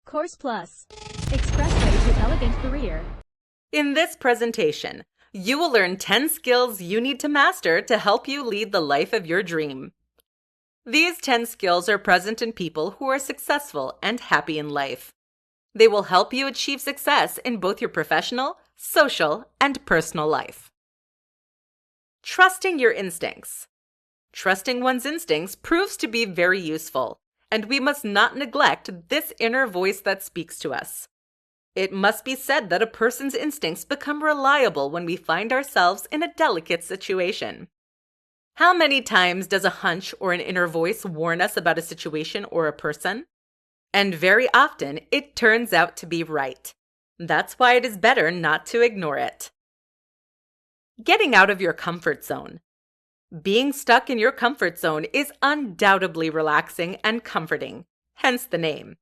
Course Plus. Expressway to elegant career. In this presentation, you will learn 10 skills you need to master to help you lead the life of your dream. These 10 skills are present in people who are successful and happy in life. They will help you achieve success in both your professional, social, and personal life. Trusting your instincts. Trusting one's instincts proves to be very useful, and we must not neglect this inner voice that speaks to us. It must be said that a person's instincts become reliable when we find ourselves in a delicate situation. How many times does a hunch or an inner voice warn us about a situation or a person? And very often, it turns out to be right. That's why it is better not to ignore it. Getting out of your comfort zone. Being stuck in your comfort zone is undoubtedly relaxing and comforting, hence the name.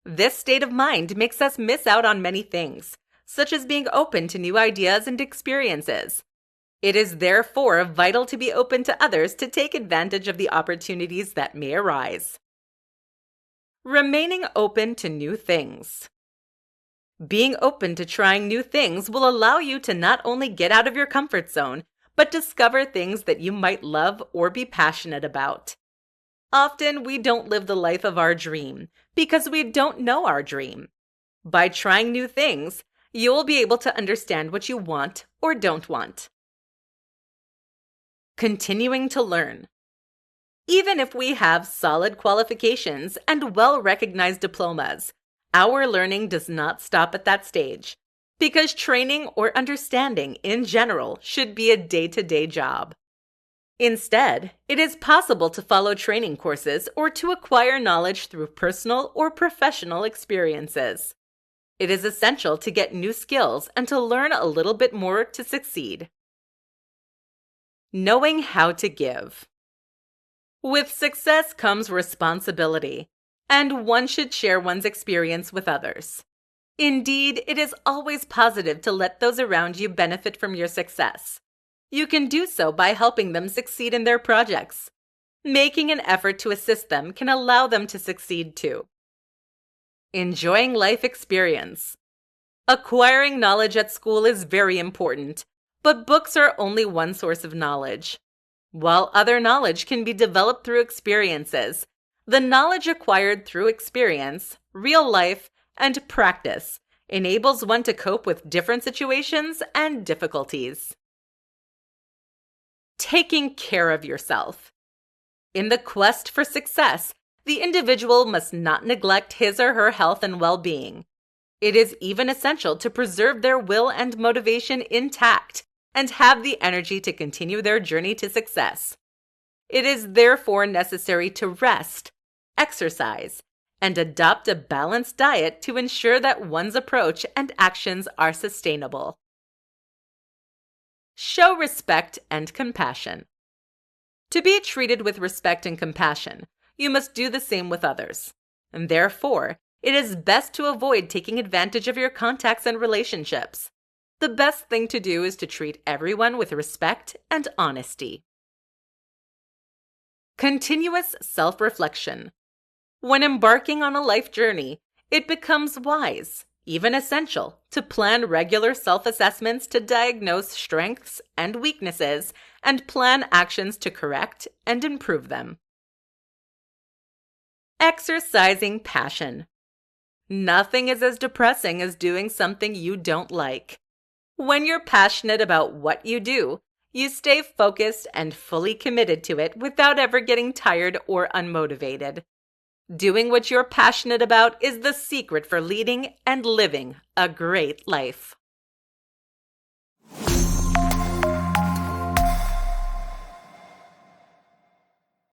This state of mind makes us miss out on many things, such as being open to new ideas and experiences. It is therefore vital to be open to others to take advantage of the opportunities that may arise. Remaining open to new things. Being open to trying new things will allow you to not only get out of your comfort zone, but discover things that you might love or be passionate about. Often we don't live the life of our dream because we don't know our dream. By trying new things, you will be able to understand what you want or don't want. Continuing to learn. Even if we have solid qualifications and well-recognized diplomas, our learning does not stop at that stage, because training or understanding in general should be a day-to-day job. Instead, it is possible to follow training courses or to acquire knowledge through personal or professional experiences. It is essential to get new skills and to learn a little bit more to succeed. Knowing how to give. With success comes responsibility, and one should share one's experience with others. Indeed, it is always positive to let those around you benefit from your success. You can do so by helping them succeed in their projects. Making an effort to assist them can allow them to succeed too. Enjoying life experience. Acquiring knowledge at school is very important, but books are only one source of knowledge. While other knowledge can be developed through experiences, the knowledge acquired through experience, real life, and practice enables one to cope with different situations and difficulties. Taking care of yourself. In the quest for success, the individual must not neglect his or her health and well-being. It is even essential to preserve their will and motivation intact and have the energy to continue their journey to success. It is therefore necessary to rest, exercise, and adopt a balanced diet to ensure that one's approach and actions are sustainable. Show respect and compassion. To be treated with respect and compassion, you must do the same with others. And therefore, it is best to avoid taking advantage of your contacts and relationships. The best thing to do is to treat everyone with respect and honesty. Continuous self-reflection. When embarking on a life journey, it becomes wise, even essential, to plan regular self-assessments to diagnose strengths and weaknesses and plan actions to correct and improve them. Exercising passion. Nothing is as depressing as doing something you don't like. When you're passionate about what you do, you stay focused and fully committed to it without ever getting tired or unmotivated. Doing what you're passionate about is the secret for leading and living a great life.